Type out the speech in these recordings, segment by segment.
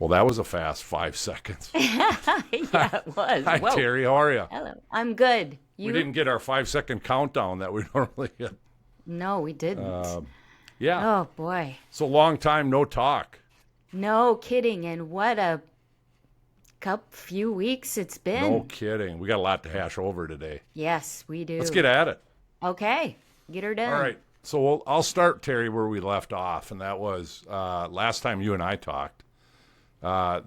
Well, that was a fast 5 seconds. Yeah, it was. Hi, Whoa. Teri. How are you? Hello. I'm good. We You? didn't get our 5 second countdown that we normally get. No, we didn't. Yeah. Oh, boy. It's a long time no talk. No kidding. And what a few weeks it's been. No kidding. We got a lot to hash over today. Yes, we do. Let's get at it. Okay. Get her done. All right. So I'll start, Teri, where we left off, and that was last time you and I talked.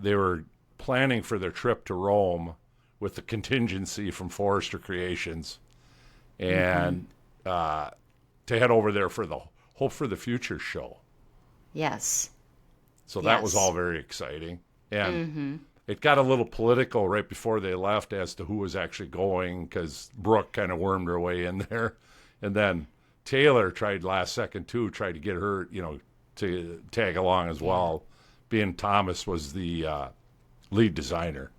They were planning for their trip to Rome with the contingency from Forrester Creations, and to head over there for the Hope for the Future show. Yes. So that was all very exciting. And it got a little political right before they left as to who was actually going, because Brooke kind of wormed her way in there. And then Taylor tried last second, too, tried to get her, to tag along as well, being Thomas was the lead designer.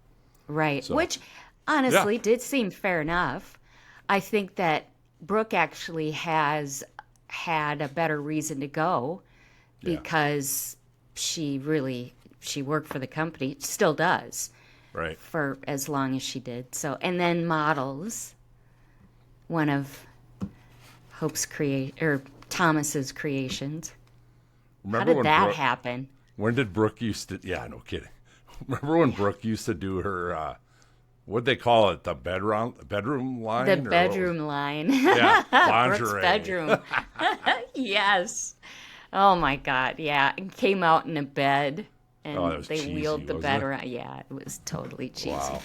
Right. So, Which honestly did seem fair enough. I think that Brooke actually has had a better reason to go because she worked for the company, still does. Right. For as long as she did. So, and then models one of Thomas's creations. Remember How did that happen? When did Brooke used to? Yeah, no kidding. Remember when Brooke used to do her? What'd they call it? The bedroom line. The bedroom line. Yeah, lingerie. Brooke's bedroom. Yes. Oh my God. Yeah, and came out in a bed, and they cheesy, wheeled the bed wasn't it? around. Yeah, it was totally cheesy. Wow.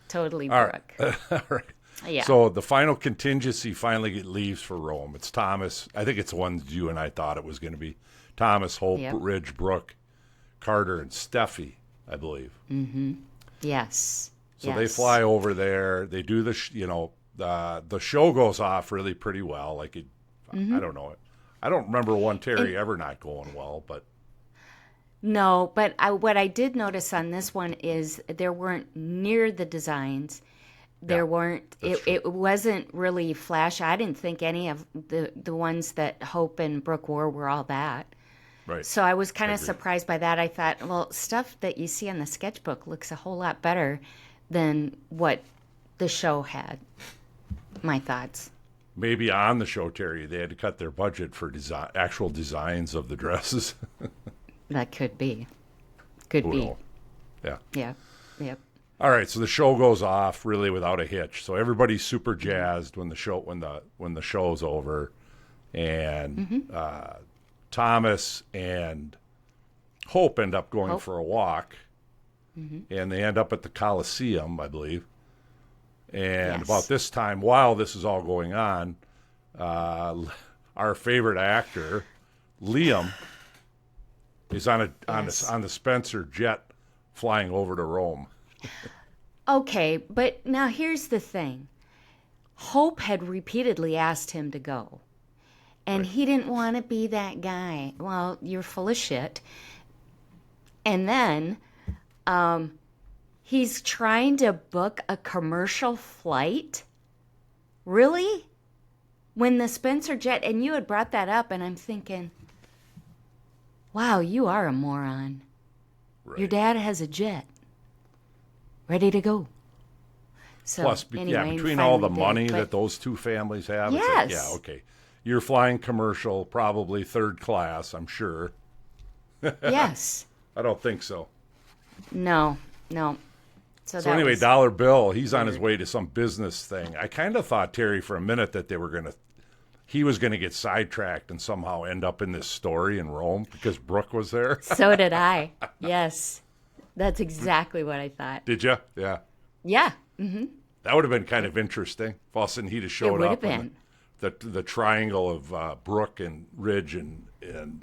Totally All Brooke. All right. Yeah. So the final contingency finally leaves for Rome. It's Thomas. I think it's the ones you and I thought it was going to be. Thomas, Hope, Ridge, Brooke, Carter, and Steffy, I believe. Mm-hmm. Yes. So they fly over there. They do the show goes off really pretty well. Like I don't know. I don't remember one Teri ever not going well, but. No, but what I did notice on this one is there weren't near the designs. There weren't. It wasn't really flash. I didn't think any of the ones that Hope and Brooke were all that. Right. So I was kind of surprised by that. I thought, well, stuff that you see on the sketchbook looks a whole lot better than what the show had. My thoughts. Maybe on the show, Teri, they had to cut their budget for actual designs of the dresses. That could be. Could be. Yeah. Yeah. Yep. All right, so the show goes off really without a hitch. So everybody's super jazzed when the show's over, and Thomas and Hope end up going for a walk, and they end up at the Coliseum, I believe. And about this time, while this is all going on, our favorite actor, Liam, is on the Spencer jet flying over to Rome. Okay, but now here's the thing. Hope had repeatedly asked him to go, and he didn't want to be that guy. Well, you're full of shit. And then he's trying to book a commercial flight? Really? When the Spencer jet, and you had brought that up, and I'm thinking, wow, you are a moron. Right. Your dad has a jet. Ready to go. So, Plus, anyway, between all the money that those two families have, yes. It's like, okay. You're flying commercial, probably third class, I'm sure. Yes. I don't think so. No. So anyway, Dollar Bill, he's on his way to some business thing. I kind of thought, Teri, for a minute that he was going to get sidetracked and somehow end up in this story in Rome because Brooke was there. So did I. Yes. That's exactly what I thought. Did you? Yeah. Yeah. Mm-hmm. That would have been kind of interesting if all of a sudden he'd have showed up. Been. The triangle of Brooke and Ridge and him,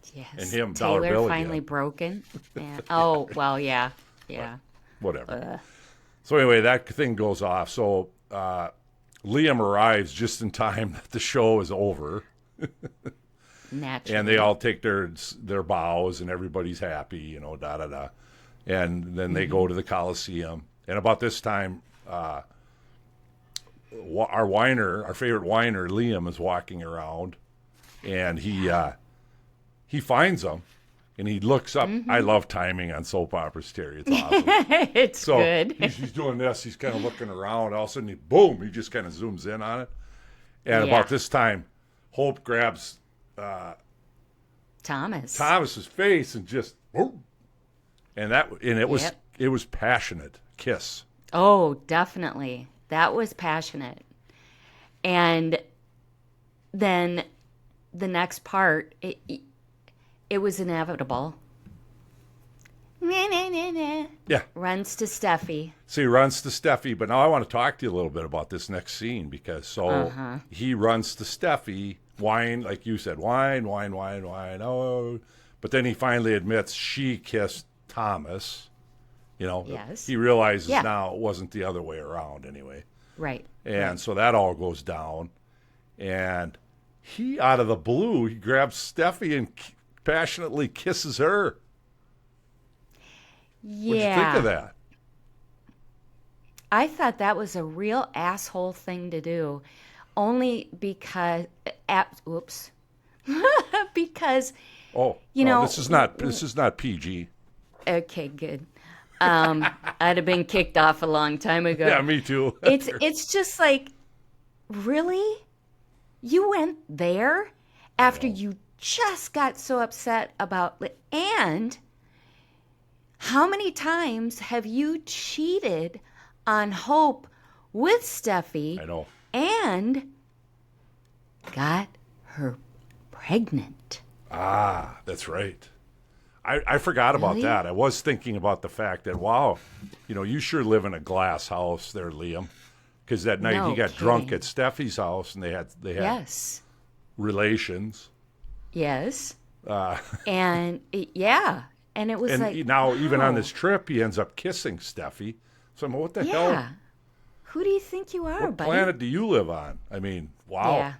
Taylor Dollar Bill finally again. Broken. Yeah. Oh, well, yeah. Yeah. Whatever. So anyway, that thing goes off. So Liam arrives just in time that the show is over. Naturally. And they all take their bows and everybody's happy, da-da-da. And then they go to the Coliseum. And about this time, our favorite whiner, Liam, is walking around. And he finds them. And he looks up. I love timing on soap operas, Terry. It's awesome. It's good. He's doing this. He's kind of looking around. All of a sudden, he just kind of zooms in on it. And about this time, Hope grabs Thomas's face and just, whoop. And it was passionate kiss. Oh, definitely. That was passionate. And then the next part, it was inevitable. Yeah. Runs to Steffy. So he runs to Steffy, but now I want to talk to you a little bit about this next scene because he runs to Steffy, whine, like you said, whine, oh. But then he finally admits she kissed Thomas. Yes. He realizes now it wasn't the other way around anyway. Right. And so that all goes down. And he, out of the blue, he grabs Steffy and passionately kisses her. Yeah. What'd you think of that? I thought that was a real asshole thing to do. Only because, because, this is not PG. Okay, good. I'd have been kicked off a long time ago. Yeah, me too. It's just like, really? You went there after you just got so upset about it? And how many times have you cheated on Hope with Steffy? I know. And got her pregnant. Ah, that's right. I forgot about that. I was thinking about the fact that, wow, you sure live in a glass house there, Liam. Because that night he got drunk at Steffi's house and they had relations. Yes. And it was even on this trip he ends up kissing Steffy. So I'm like, what the hell? Who do you think you are, what buddy? planet do you live on? I mean, wow. Yeah.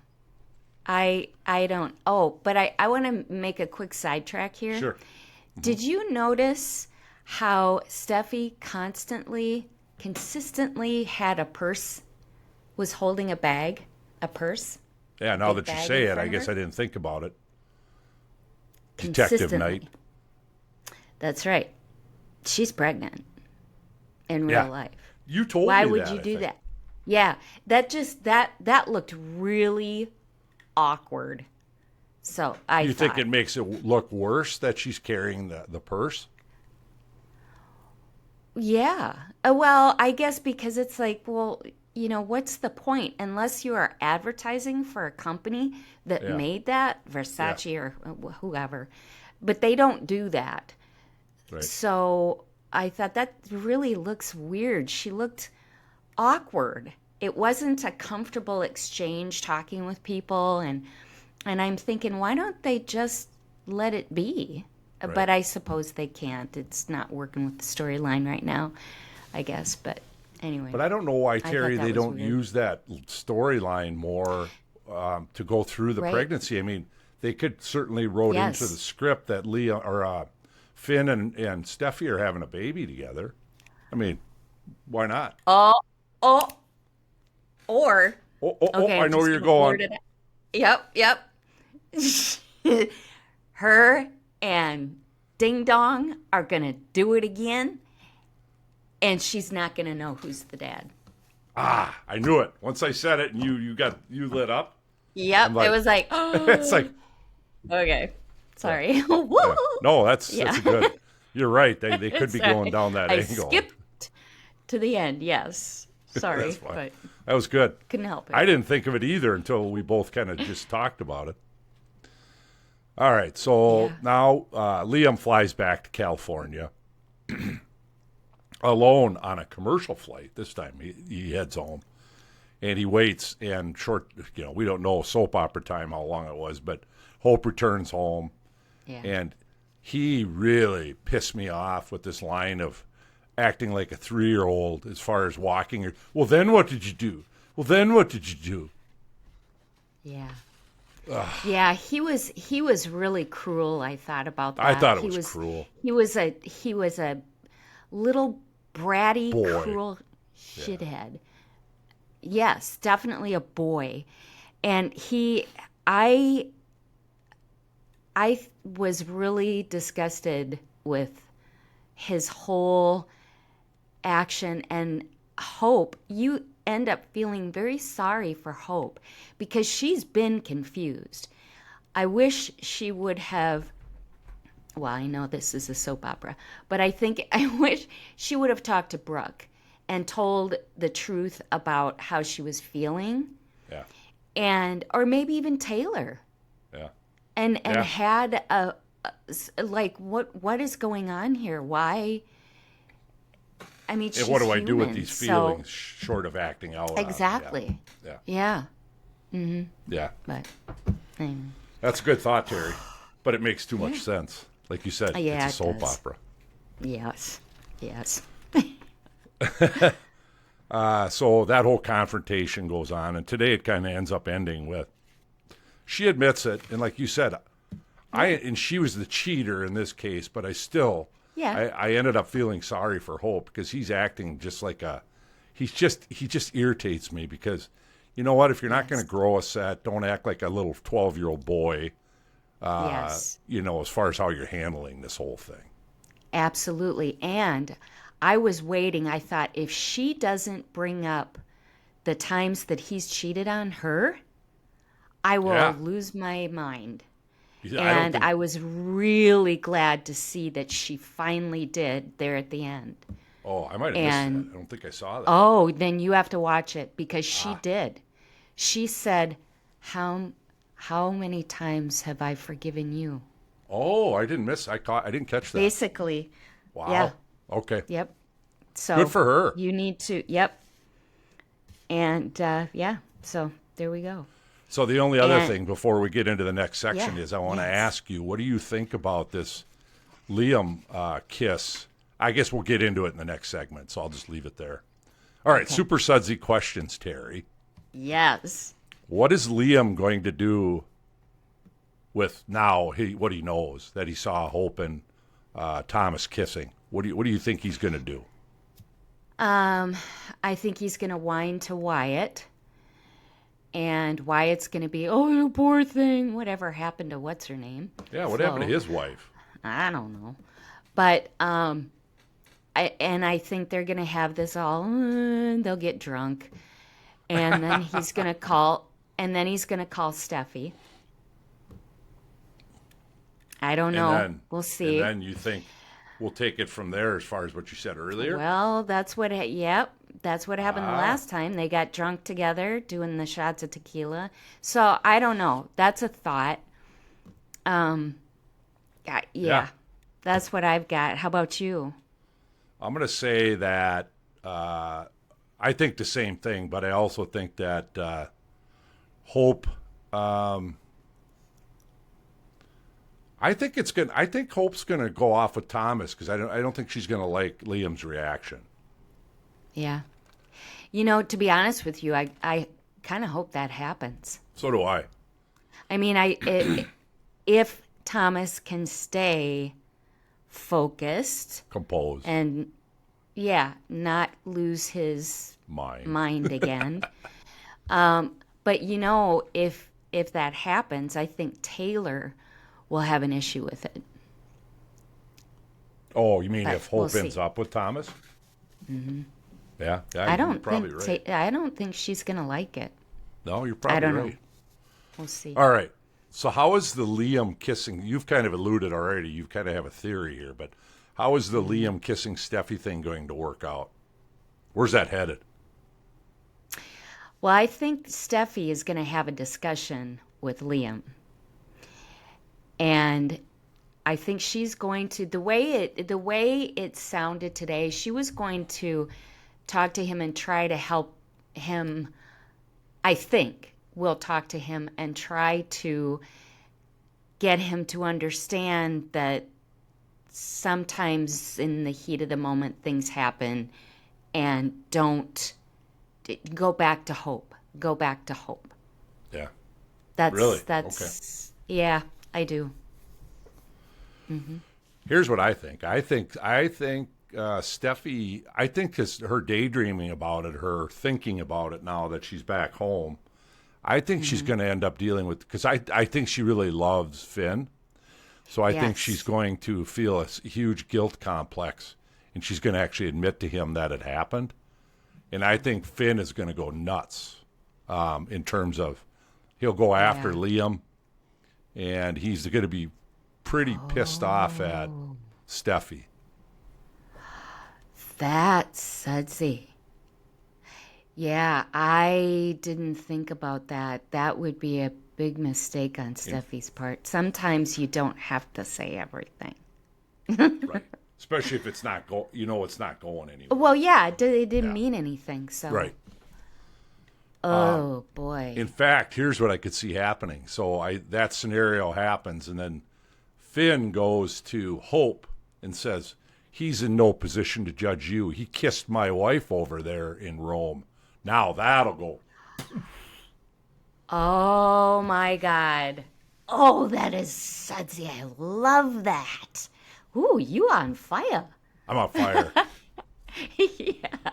I don't. Oh, but I want to make a quick sidetrack here. Sure. Did you notice how Steffy consistently had a purse, was holding a purse? Yeah, now that you say it, I guess I didn't think about it. Detective Night. That's right. She's pregnant in real life. You told me Why that. would you do that? Yeah, that looked really awkward. So You think it makes it look worse that she's carrying the purse? Yeah. Well, I guess because it's like, well, what's the point? Unless you are advertising for a company that made that, Versace or whoever. But they don't do that. Right. So I thought that really looks weird. She looked awkward. It wasn't a comfortable exchange talking with people. And I'm thinking, why don't they just let it be? Right. But I suppose they can't. It's not working with the storyline right now, I guess. But anyway. But I don't know why, Terry, they don't use that storyline more to go through the pregnancy. I mean, they could certainly wrote into the script that Finn and Steffy are having a baby together. I mean, why not? Or. Okay, I know where you're going. Yep. Her and Ding Dong are going to do it again, and she's not going to know who's the dad. Ah, I knew it. Once I said it and you lit up. Yep, it was like, it's like, okay, sorry. Yeah. No, that's good. You're right. They could be going down that angle. I skipped to the end, yes. Sorry, but that was good. Couldn't help it. I didn't think of it either until we both kind of just talked about it. All right, so now Liam flies back to California alone on a commercial flight. This time he heads home, and he waits. And we don't know soap opera time how long it was, but Hope returns home, and he really pissed me off with this line of acting like a 3-year-old as far as walking. Well, then what did you do? Well, then what did you do? Yeah. Ugh. Yeah, he was really cruel. I thought about that. I thought it was cruel. He was a little bratty, cruel shithead. Yes, definitely a boy. And was really disgusted with his whole action, and Hope, you end up feeling very sorry for Hope because she's been confused. I wish she would have, well, I know this is a soap opera, but I wish she would have talked to Brooke and told the truth about how she was feeling. Yeah. Or maybe even Taylor. Yeah. And had like, what is going on here? Why? I mean, she's what do I do with human, these feelings short of acting out? Exactly. Yeah. Mm-hmm. Yeah. But anyway. That's a good thought, Terry. But it makes too much sense. Like you said, it's a soap opera. Yes. So that whole confrontation goes on, and today it kind of ends up ending with she admits it, and like you said, and she was the cheater in this case, but I ended up feeling sorry for Hope because he's acting just like he just irritates me because you know what, if you're not going to grow a set, don't act like a little 12-year-old boy. You know, as far as how you're handling this whole thing. Absolutely. And I was waiting. I thought if she doesn't bring up the times that he's cheated on her, I will lose my mind. And I was really glad to see that she finally did there at the end. Oh, I might have missed that. I don't think I saw that. Oh, then you have to watch it because she did. She said, how many times have I forgiven you? Oh, I didn't catch that. Basically. Wow. Yeah. Okay. Yep. So good for her. You need to, And so there we go. So the only other thing before we get into the next section is I want to ask you, what do you think about this Liam kiss? I guess we'll get into it in the next segment, so I'll just leave it there. All right, Super Sudsy questions, Terry. Yes. What is Liam going to do with now what he knows, that he saw Hope and Thomas kissing? What do you think he's going to do? I think he's going to whine to Wyatt. And Wyatt's going to be, oh, you poor thing. Whatever happened to what's her name? Yeah, what happened to his wife? I don't know. But I think they're going to have this all. They'll get drunk, and then he's going to call. And then he's going to call Steffy. I don't know. We'll see. And then you think we'll take it from there as far as what you said earlier? Well, that's what happened the last time. They got drunk together doing the shots of tequila. So I don't know. That's a thought. Yeah. That's what I've got. How about you? I'm going to say that I think the same thing, but I also think that Hope. I think Hope's going to go off with Thomas because I don't think she's going to like Liam's reaction. Yeah. You know, to be honest with you, I kind of hope that happens. So do I. I mean, if Thomas can stay focused, composed, and not lose his mind again. But you know, if that happens, I think Taylor will have an issue with it. Oh, you mean if Hope ends up with Thomas? Mm-hmm. Yeah, I don't probably think right. I don't think she's gonna like it. No, you're probably I don't right. know. We'll see. All right. So how is the Liam kissing? You've kind of alluded already. You kind of have a theory here, but how is the Liam kissing Steffy thing going to work out? Where's that headed? Well, I think Steffy is going to have a discussion with Liam. And I think she's going to, the way it sounded today, she was going to talk to him and try to help him. I think will talk to him and try to get him to understand that sometimes in the heat of the moment things happen, and don't go back to hope. Go back to hope. Yeah. That's okay. Yeah, I do. Mm-hmm. Here's what I think. I think Steffy, I think her daydreaming about it, her thinking about it now that she's back home, I think she's going to end up dealing with, because I think she really loves Finn. So I think Yes. she's going to feel a huge guilt complex, and she's going to actually admit to him that it happened. And I think Finn is going to go nuts in terms of he'll go after Yeah. Liam, and he's going to be pretty pissed off at Steffy. That's sudsy. Yeah, I didn't think about that. That would be a big mistake on Steffi's part. Sometimes you don't have to say everything. Right. Especially if it's not it's not going anywhere. Well, yeah, it didn't Yeah. mean anything. So, Right. oh boy. In fact, here's what I could see happening. So that scenario happens, and then Finn goes to Hope and says, he's in no position to judge you. He kissed my wife over there in Rome. Now that'll go. Oh my God. Oh, that is sudsy. I love that. Ooh, you on fire. I'm on fire. Yeah.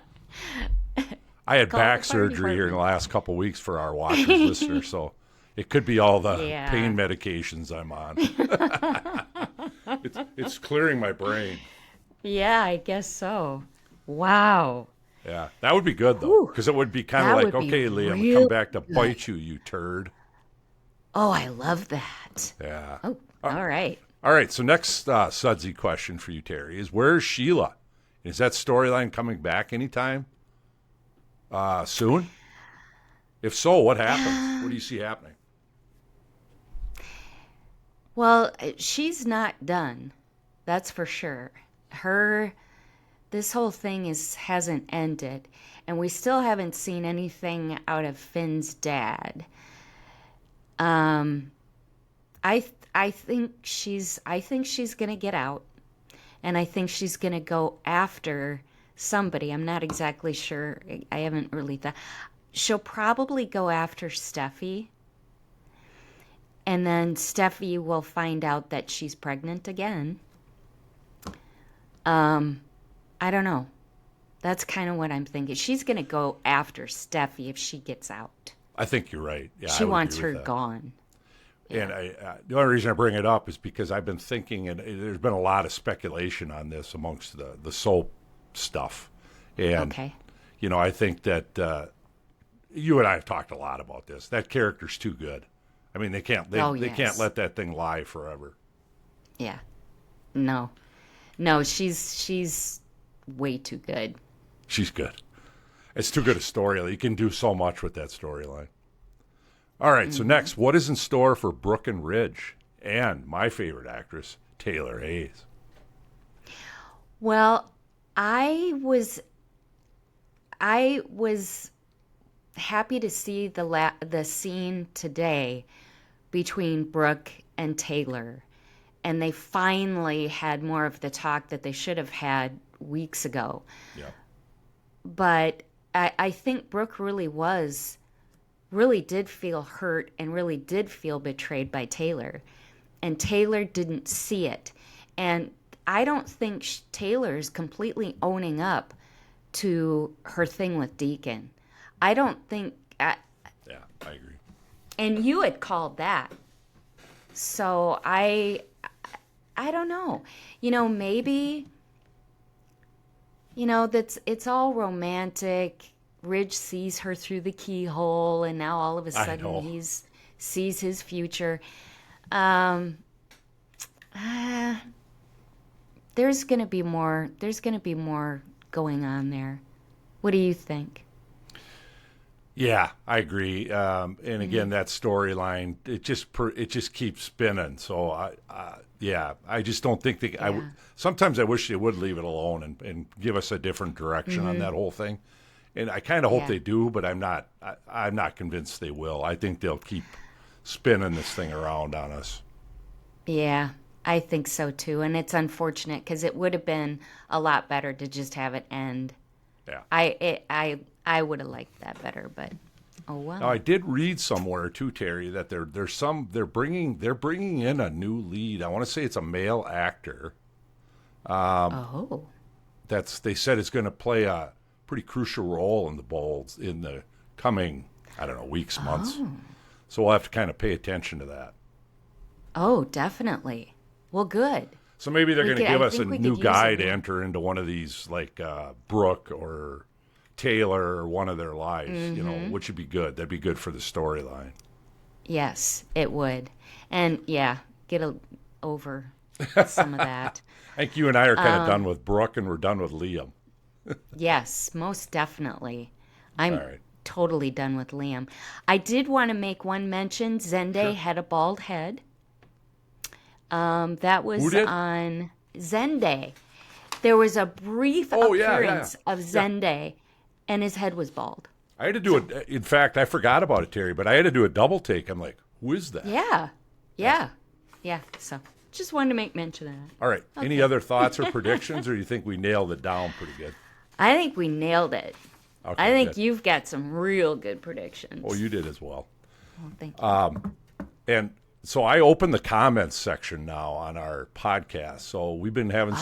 I had Call back the fire surgery here in the department. last couple of weeks for our watchers listeners, so it could be all the Yeah. pain medications I'm on. It's clearing my brain. Yeah, I guess so. Wow. Yeah, that would be good though, Whew. because it would be kind That of like, would be okay, Liam, real come back to bite you, you turd. Oh, I love that. Yeah. Oh, all right. All right. So next sudsy question for you, Teri, is where's Sheila? Is that storyline coming back anytime soon? If so, what happens? What do you see happening? Well, she's not done. That's for sure. This whole thing hasn't ended, and we still haven't seen anything out of Finn's dad. I think she's gonna get out, and I think she's gonna go after somebody. I'm not exactly sure. I haven't really thought. She'll probably go after Steffy, and then Steffy will find out that she's pregnant again. I don't know. That's kind of what I'm thinking. She's gonna go after Steffy if she gets out. I think you're right. Yeah, She I would wants agree her with that. gone. And the only reason I bring it up is because I've been thinking, and there's been a lot of speculation on this amongst the soap stuff. And, Okay. I think that you and I have talked a lot about this. That character's too good. I mean, they can't Yes. can't let that thing lie forever. Yeah. No, she's way too good. She's good. It's too good a storyline. You can do so much with that storyline. All right, so next, what is in store for Brooke and Ridge and my favorite actress, Taylor Hayes? Well, I was happy to see the scene today between Brooke and Taylor, and they finally had more of the talk that they should have had weeks ago. Yeah. But I think Brooke really did feel hurt and really did feel betrayed by Taylor. And Taylor didn't see it. And I don't think Taylor's completely owning up to her thing with Deacon. I don't think... Yeah, I agree. And you had called that. So I don't know. Maybe... it's all romantic. Ridge sees her through the keyhole, and now all of a sudden he sees his future. There's gonna be more. There's gonna be more going on there. What do you think? Yeah, I agree. And again, that storyline it just keeps spinning. So I just don't think they. Yeah. Sometimes I wish they would leave it alone and give us a different direction on that whole thing. And I kind of hope Yeah. they do, but I'm not convinced they will. I think they'll keep spinning this thing around on us. Yeah, I think so too. And it's unfortunate because it would have been a lot better to just have it end. Yeah. I would have liked that better, but oh well. Now I did read somewhere too, Teri, that they're bringing in a new lead. I want to say it's a male actor. Oh. They said it's going to play a pretty crucial role in the coming, I don't know, weeks, months. So we'll have to kind of pay attention to that. Oh, definitely. Well, good. So maybe they're going to give us a new use guy it, to yeah. enter into one of these, like Brooke or Taylor or one of their lives, which would be good. That'd be good for the storyline. Yes, it would. And yeah, over some of that. I think you and I are kind of done with Brooke, and we're done with Liam. Yes, most definitely. All I'm right. totally done with Liam. I did want to make one mention. Zende Sure. had a bald head. That Who was did? on Zende. There was a brief Oh, yeah, appearance yeah. of Zende, and his head was bald. I had to do it. In fact, I forgot about it, Terry, but I had to do a double take. I'm like, who is that? Yeah. So just wanted to make mention of that. All right. Any other thoughts or predictions, or do you think we nailed it down pretty good? I think we nailed it. Okay, I think good. you've got some real good predictions. Oh, you did as well. Oh, thank you. And so I opened the comments section now on our podcast. So we've been having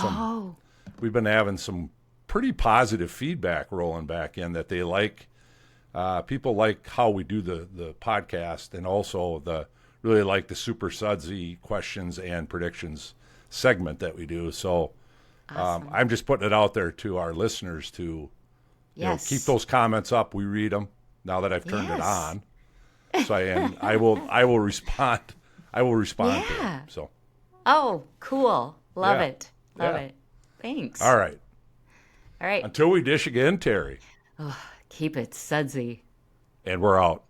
some pretty positive feedback rolling back in that they like. People like how we do the podcast, and also really like the Super Sudsy questions and predictions segment that we do. So Awesome. I'm just putting it out there to our listeners to keep those comments up. We read them now that I've turned it on. So I will respond. I will respond to them. So. Oh, cool. Love Yeah. it. Love Yeah. it. Thanks. All right. All right. Until we dish again, Terry. Keep it sudsy. And we're out.